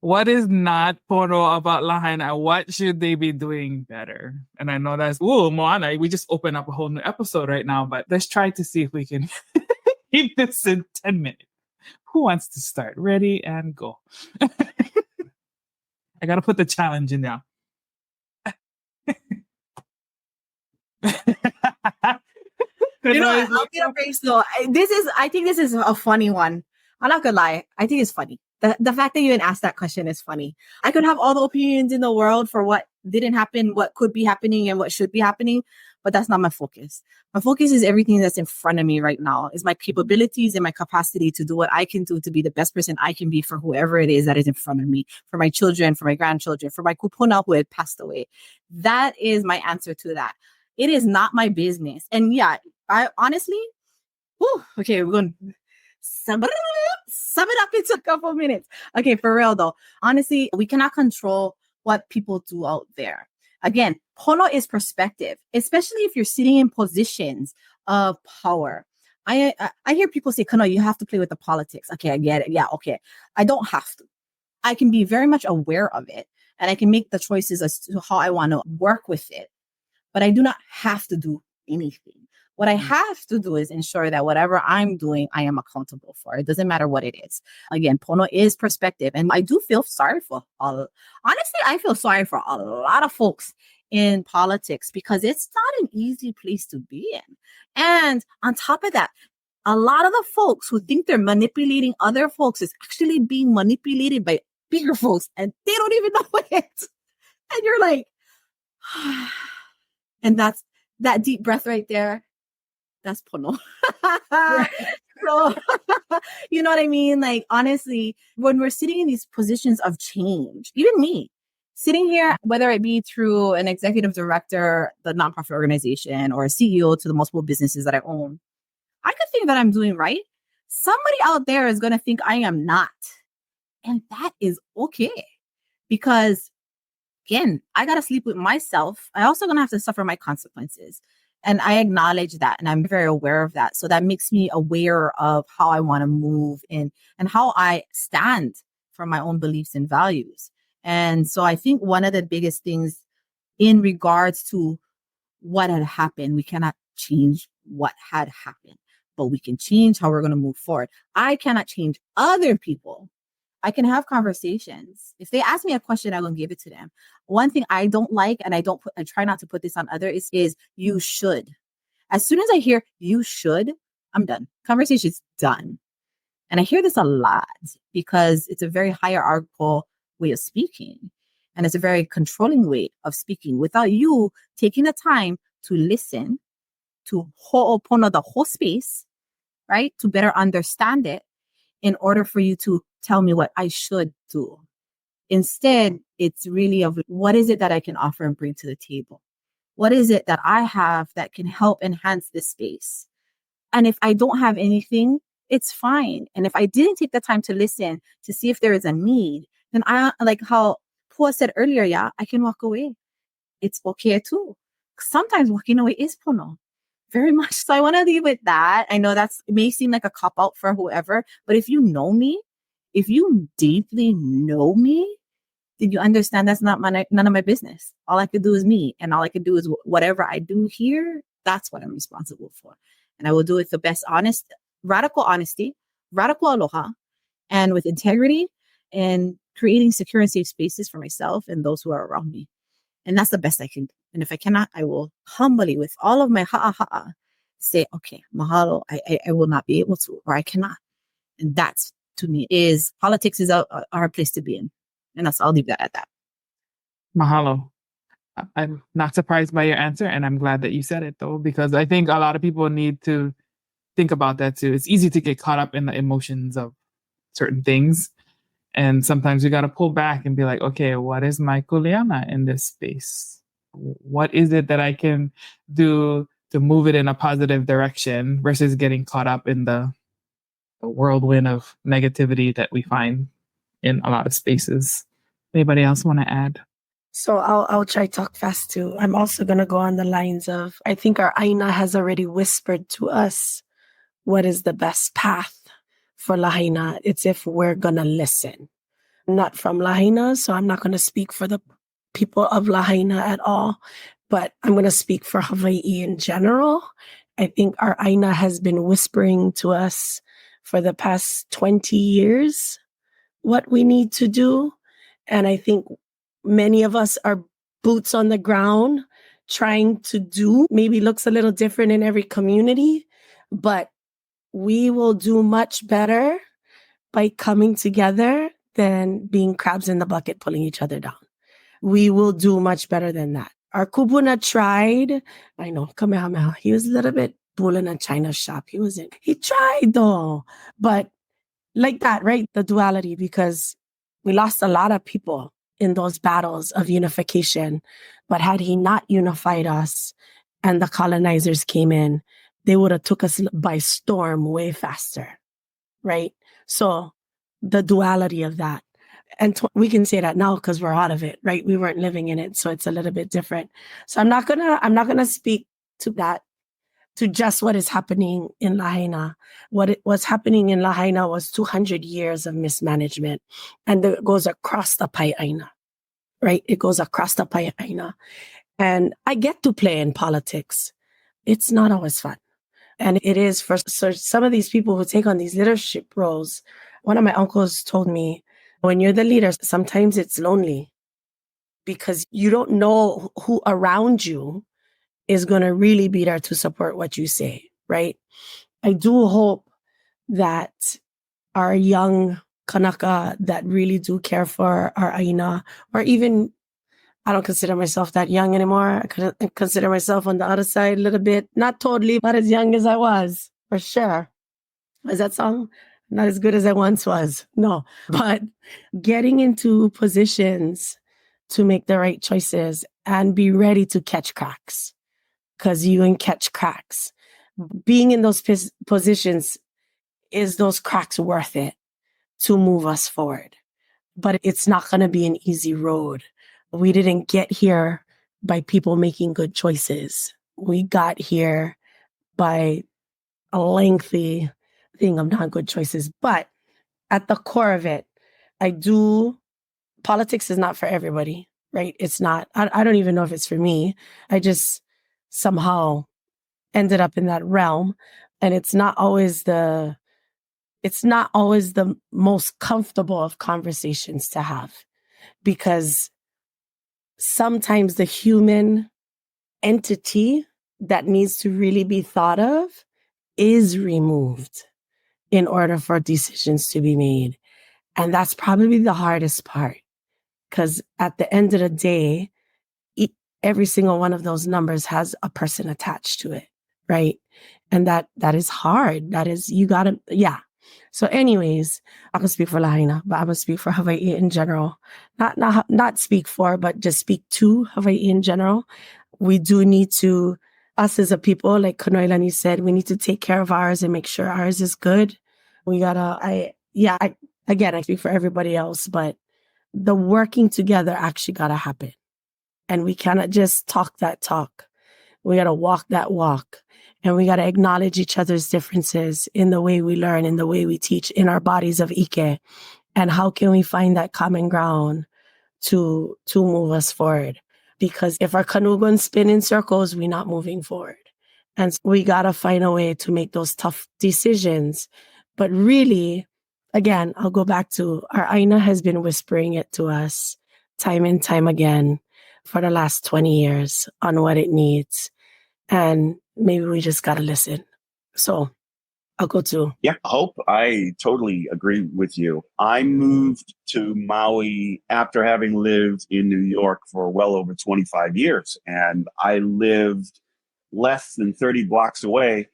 Speaker 1: What is not pono about Lahaina? What should they be doing better? And I know that's, Moana, we just opened up a whole new episode right now, but let's try to see if we can keep this in 10 minutes. Who wants to start? Ready and go. I got to put the challenge in there.
Speaker 3: I'll be honest though. I think this is a funny one. I'm not gonna lie. I think it's funny. The fact that you even asked that question is funny. I could have all the opinions in the world for what didn't happen, what could be happening, and what should be happening, but that's not my focus. My focus is everything that's in front of me right now, is my capabilities and my capacity to do what I can do to be the best person I can be for whoever it is that is in front of me, for my children, for my grandchildren, for my kupuna who had passed away. That is my answer to that. It is not my business. And yeah, I honestly, okay, we're going to sum it up into a couple of minutes. Okay, for real though. Honestly, we cannot control what people do out there. Again, pono is perspective, especially if you're sitting in positions of power. I hear people say, Kano, you have to play with the politics. Okay, I get it. Yeah, okay. I don't have to. I can be very much aware of it, and I can make the choices as to how I want to work with it. But I do not have to do anything. What I have to do is ensure that whatever I'm doing, I am accountable for. It doesn't matter what it is. Again, pono is perspective. And I do feel sorry for honestly, I feel sorry for a lot of folks in politics because it's not an easy place to be in. And on top of that, a lot of the folks who think they're manipulating other folks is actually being manipulated by bigger folks and they don't even know it. And you're like, and that's that deep breath right there. That's pono. So, you know what I mean? Like, honestly, when we're sitting in these positions of change, even me,
Speaker 6: sitting here, whether it be through an executive director, the nonprofit organization, or a CEO to the multiple businesses that I own, I could think that I'm doing right. Somebody out there is going to think I am not. And that is okay. Because again, I got to sleep with myself. I also going to have to suffer my consequences. And I acknowledge that. And I'm very aware of that. So that makes me aware of how I want to move in and how I stand for my own beliefs and values. And so I think one of the biggest things in regards to what had happened, we cannot change what had happened, but we can change how we're going to move forward. I cannot change other people. I can have conversations. If they ask me a question, I'm going to give it to them. One thing I don't like, and I try not to put this on others, is you should. As soon as I hear you should, I'm done. Conversation's done. And I hear this a lot because it's a very hierarchical way of speaking. And it's a very controlling way of speaking without you taking the time to listen, to ho'opono the whole space, right? To better understand it in order for you to tell me what I should do. Instead, it's really of what is it that I can offer and bring to the table? What is it that I have that can help enhance this space? And if I don't have anything, it's fine. And if I didn't take the time to listen to see if there is a need, then I, like how Pua said earlier, yeah, I can walk away. It's okay too. Sometimes walking away is pono. Very much. So I want to leave with that. I know it may seem like a cop out for whoever, but if you know me, if you deeply know me, then you understand that's none of my business. All I could do is me. And all I could do is whatever I do here, that's what I'm responsible for. And I will do it with the best radical honesty, radical aloha, and with integrity and creating secure and safe spaces for myself and those who are around me. And that's the best I can do. And if I cannot, I will humbly, with all of my ha'a, say, okay, mahalo, I will not be able to, or I cannot. And that's, to me, politics is our place to be in. And I'll leave that at that.
Speaker 1: Mahalo. I'm not surprised by your answer, and I'm glad that you said it, though, because I think a lot of people need to think about that, too. It's easy to get caught up in the emotions of certain things. And sometimes you got to pull back and be like, okay, what is my kuleana in this space? What is it that I can do to move it in a positive direction versus getting caught up in the whirlwind of negativity that we find in a lot of spaces? Anybody else want to add?
Speaker 5: So I'll try to talk fast too. I'm also going to go on the lines of, I think our Aina has already whispered to us what is the best path for Lahaina. It's if we're going to listen. I'm not from Lahaina, so I'm not going to speak for the people of Lahaina at all, but I'm going to speak for Hawaii in general. I think our Aina has been whispering to us for the past 20 years what we need to do. And I think many of us are boots on the ground trying to do, maybe looks a little different in every community, but we will do much better by coming together than being crabs in the bucket, pulling each other down. We will do much better than that. Our Kubuna tried. I know, Kamehameha. He was a little bit bull in a china shop. He tried though. But like that, right? The duality, because we lost a lot of people in those battles of unification. But had he not unified us and the colonizers came in, they would have took us by storm way faster, right? So the duality of that. And we can say that now because we're out of it, right? We weren't living in it. So it's a little bit different. So I'm not gonna speak to that, to just what is happening in Lahaina. What was happening in Lahaina was 200 years of mismanagement. And it goes across the Pai'aina, right? It goes across the Pai'aina. And I get to play in politics. It's not always fun. And it is for some of these people who take on these leadership roles. One of my uncles told me, when you're the leader, sometimes it's lonely because you don't know who around you is going to really be there to support what you say, right? I do hope that our young Kanaka that really do care for our Aina, or even, I don't consider myself that young anymore. I consider myself on the other side a little bit, not totally, but as young as I was, for sure. Was that song? Not as good as I once was. No, but getting into positions to make the right choices and be ready to catch cracks, because you can catch cracks. Being in those positions, is those cracks worth it to move us forward? But it's not going to be an easy road. We didn't get here by people making good choices. We got here by a lengthy thing of not good choices. But at the core of it, politics is not for everybody, right? It's not. I don't even know if it's for me. I just somehow ended up in that realm. And it's not always the most comfortable of conversations to have, because sometimes the human entity that needs to really be thought of is removed in order for decisions to be made. And that's probably the hardest part, because at the end of the day, every single one of those numbers has a person attached to it, right? And that is hard. That is, you gotta, yeah. So anyways, I can speak for Lahaina, but I'm gonna speak for Hawaii in general. Not speak for, but just speak to Hawaii in general. We do need to, us as a people, like Kanoelani said, we need to take care of ours and make sure ours is good. We gotta, I speak for everybody else, but the working together actually gotta happen. And we cannot just talk that talk. We gotta walk that walk. And we gotta acknowledge each other's differences in the way we learn, in the way we teach, in our bodies of Ike. And how can we find that common ground to move us forward? Because if our canoe going to spin in circles, we're not moving forward. And we gotta find a way to make those tough decisions. But really, again, I'll go back to our Aina has been whispering it to us time and time again for the last 20 years on what it needs. And maybe we just got to listen. So I'll go to.
Speaker 4: Yeah, Hope, I totally agree with you. I moved to Maui after having lived in New York for well over 25 years. And I lived less than 30 blocks away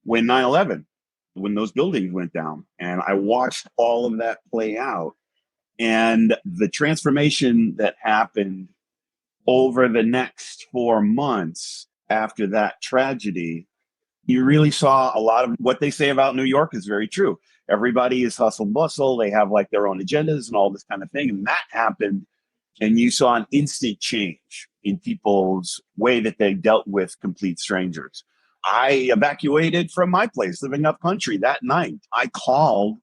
Speaker 4: when 9/11, when those buildings went down. And I watched all of that play out. And the transformation that happened over the next 4 months after that tragedy, you really saw a lot of what they say about New York is very true. Everybody is hustle bustle. They have like their own agendas and all this kind of thing. And that happened. And you saw an instant change in people's way that they dealt with complete strangers. I evacuated from my place living up country that night. I called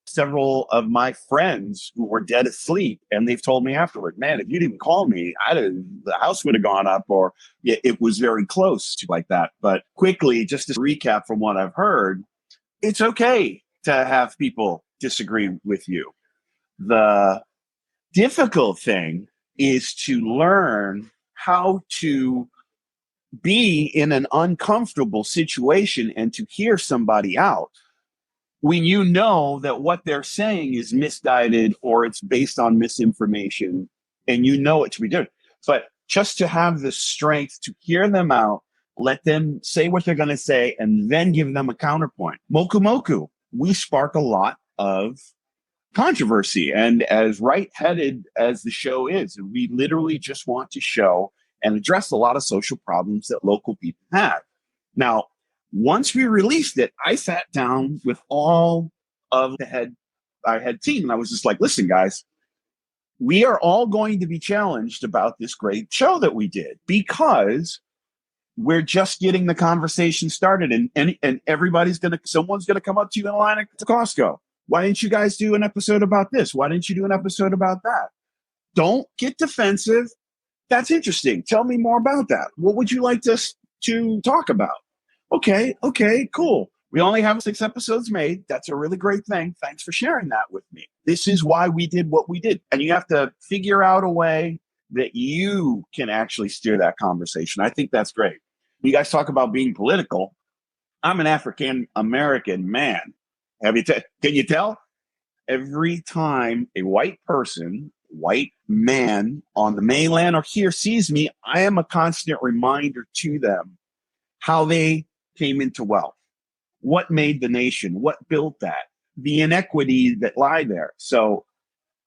Speaker 4: several of my friends who were dead asleep, and they've told me afterward, man, if you didn't call me, the house would have gone up, or it was very close to like that. But quickly, just to recap from what I've heard, it's okay to have people disagree with you. The difficult thing is to learn how to be in an uncomfortable situation and to hear somebody out when you know that what they're saying is misguided or it's based on misinformation, and you know it to be different. But just to have the strength to hear them out, let them say what they're going to say, and then give them a counterpoint. Moku Moku, we spark a lot of controversy. And as right-headed as the show is, we literally just want to show and address a lot of social problems that local people have. Now, once we released it, I sat down with all of our head team, and I was just like, listen, guys, we are all going to be challenged about this great show that we did, because we're just getting the conversation started, and someone's going to come up to you in line at Costco. Why didn't you guys do an episode about this? Why didn't you do an episode about that? Don't get defensive. That's interesting. Tell me more about that. What would you like us to talk about? Okay, cool. We only have 6 episodes made. That's a really great thing. Thanks for sharing that with me. This is why we did what we did. And you have to figure out a way that you can actually steer that conversation. I think that's great. You guys talk about being political. I'm an African American man. Can you tell? Every time a white man on the mainland or here sees me, I am a constant reminder to them how they came into wealth, what made the nation, what built that, the inequity that lie there. So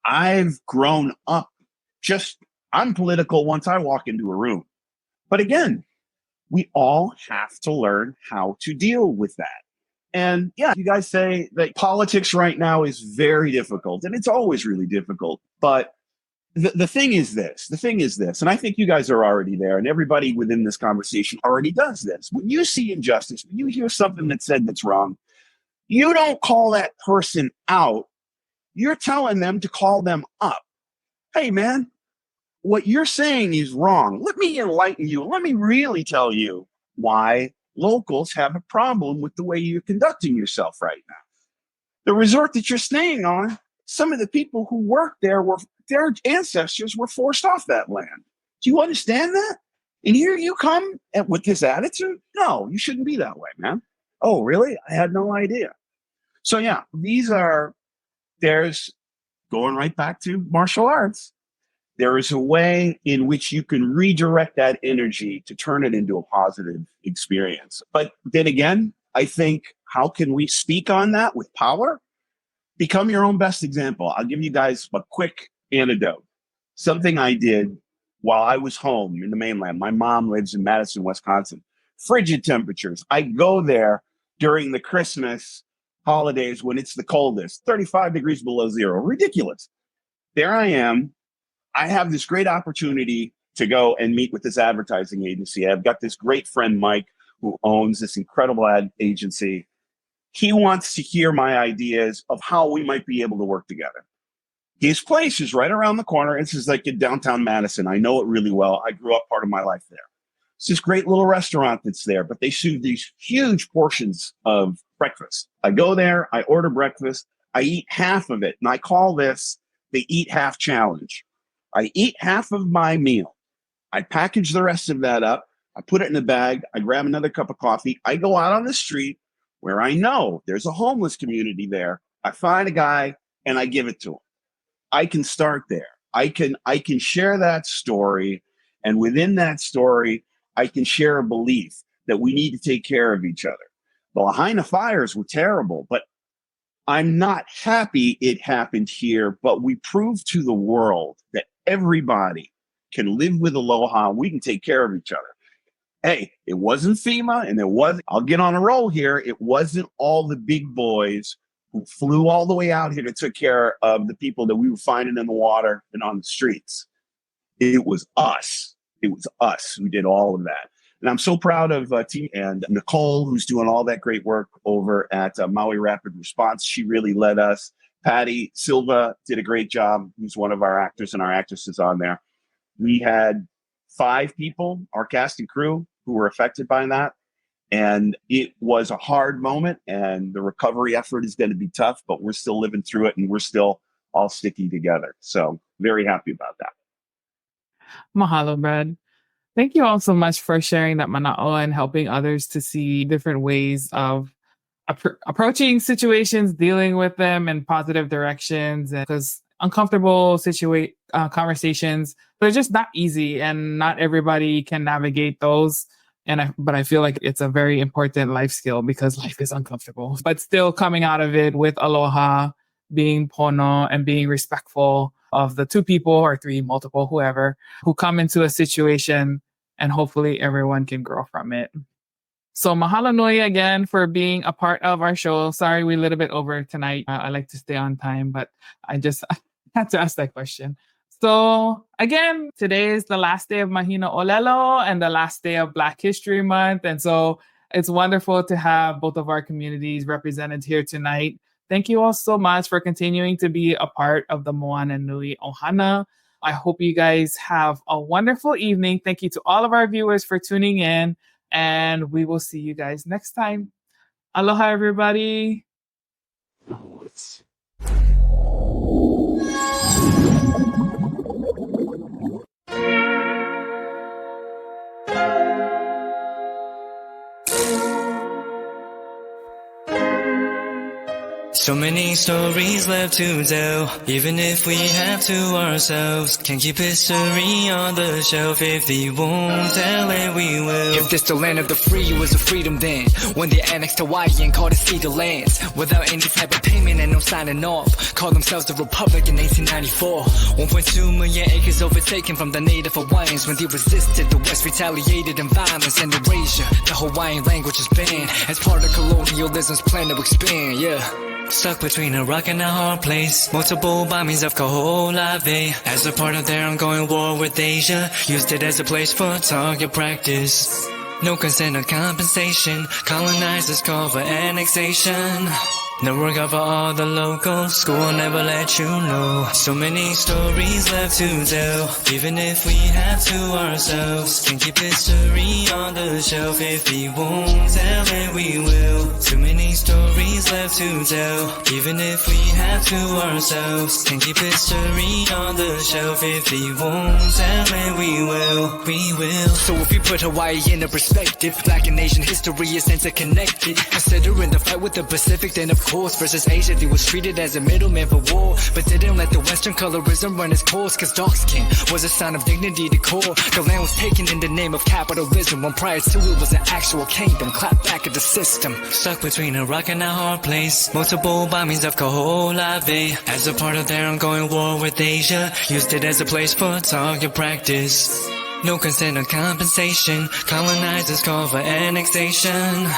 Speaker 4: I've grown up just I'm political once I walk into a room. But again, we all have to learn how to deal with that. And yeah, you guys say that politics right now is very difficult, and it's always really difficult. But the thing is this, and I think you guys are already there, and everybody within this conversation already does this. When you see injustice, when you hear something that's said that's wrong, you don't call that person out. You're telling them to call them up. Hey, man, what you're saying is wrong. Let me enlighten you. Let me really tell you why locals have a problem with the way you're conducting yourself right now. The resort that you're staying on, some of the people who worked there their ancestors were forced off that land. Do you understand that? And here you come with this attitude? No, you shouldn't be that way, man. Oh, really? I had no idea. So yeah, there's going right back to martial arts. There is a way in which you can redirect that energy to turn it into a positive experience. But then again, I think, how can we speak on that with power? Become your own best example. I'll give you guys a quick anecdote. Something I did while I was home in the mainland. My mom lives in Madison, Wisconsin. Frigid temperatures. I go there during the Christmas holidays when it's the coldest, 35 degrees below zero. Ridiculous. There I am. I have this great opportunity to go and meet with this advertising agency. I've got this great friend, Mike, who owns this incredible ad agency. He wants to hear my ideas of how we might be able to work together. His place is right around the corner. This is like in downtown Madison. I know it really well. I grew up part of my life there. It's this great little restaurant that's there, but they serve these huge portions of breakfast. I go there, I order breakfast, I eat half of it, and I call this the Eat Half Challenge. I eat half of my meal. I package the rest of that up. I put it in a bag. I grab another cup of coffee. I go out on the street where I know there's a homeless community there. I find a guy and I give it to him. I can start there. I can share that story. And within that story, I can share a belief that we need to take care of each other. The Lahaina fires were terrible, but I'm not happy it happened here, but we proved to the world that everybody can live with aloha. We can take care of each other. Hey, it wasn't FEMA, and I'll get on a roll here. It wasn't all the big boys who flew all the way out here to take care of the people that we were finding in the water and on the streets. It was us. It was us who did all of that. And I'm so proud of Team and Nicole, who's doing all that great work over at Maui Rapid Response. She really led us. Patty Silva did a great job, who's one of our actors and our actresses on there. We had 5 people, our cast and crew, who were affected by that. And it was a hard moment, and the recovery effort is going to be tough, but we're still living through it, and we're still all sticky together. So very happy about that.
Speaker 1: Mahalo, Brad. Thank you all so much for sharing that mana'o and helping others to see different ways of approaching situations, dealing with them in positive directions. Because uncomfortable conversations, they're just not easy, and not everybody can navigate those. But I feel like it's a very important life skill because life is uncomfortable. But still coming out of it with aloha, being pono, and being respectful of the 2 people or 3, multiple, whoever, who come into a situation, and hopefully everyone can grow from it. So mahalo nui again for being a part of our show. Sorry, we're a little bit over tonight. I like to stay on time, but I just had to ask that question. So again, today is the last day of Mahina Olelo and the last day of Black History Month. And so it's wonderful to have both of our communities represented here tonight. Thank you all so much for continuing to be a part of the Moana Nui Ohana. I hope you guys have a wonderful evening. Thank you to all of our viewers for tuning in, and we will see you guys next time. Aloha, everybody.
Speaker 7: So many stories left to tell, even if we have to ourselves. Can't keep history on the shelf. If we won't tell it, we will.
Speaker 8: If this the land of the free, it was a freedom then. When they annexed Hawaii and called it Cedar Lands, without any type of payment and no signing off. Called themselves the Republic in 1894. 1.2 million acres overtaken from the native Hawaiians. When they resisted, the West retaliated in violence and erasure. The Hawaiian language is banned as part of colonialism's plan to expand, yeah.
Speaker 7: Stuck between a rock and a hard place. Multiple bombings of Kanoelani as a part of their ongoing war with Asia. Used it as a place for target practice. No consent or compensation. Colonizers call for annexation. Never cover all the locals. School will never let you know. So many stories left to tell, even if we have to ourselves. Can't keep history on the shelf. If we won't tell it, we will. Too many stories left to tell, even if we have to ourselves. Can't keep history on the shelf. If we won't tell it, we will. We will.
Speaker 8: So if we put Hawaii into perspective, Black and Asian history is interconnected. Considering the fight with the Pacific, then of course versus Asia, they was treated as a middleman for war, but didn't let the Western colorism run its course. Cause dark skin was a sign of dignity to core. The land was taken in the name of capitalism, when prior to it was an actual kingdom. Clap back at the system.
Speaker 7: Stuck between a rock and a hard place. Multiple bombings of Kanoelani as a part of their ongoing war with Asia. Used it as a place for target practice. No consent or compensation. Colonizers call for annexation.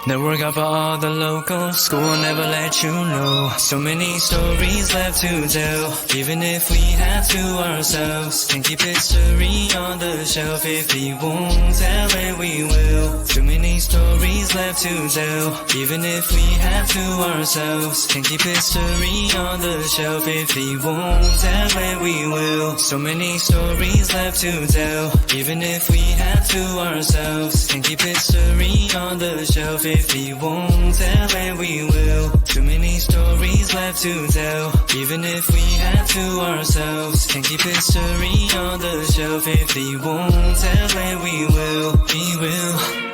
Speaker 7: Never cover all the locals. School will never let you know. So many stories left to tell, even if we have to ourselves. Can't keep history on the shelf. If we won't tell it, we will. Too many stories left to tell, even if we have to ourselves. Can't keep history on the shelf. If we won't tell it, we will. So many stories left to tell, even if we have to ourselves. Can't keep history on the shelf. If we won't tell it, we will. Too many stories left to tell, even if we have to ourselves. Can't keep history on the shelf. If we won't tell it, we will. We will.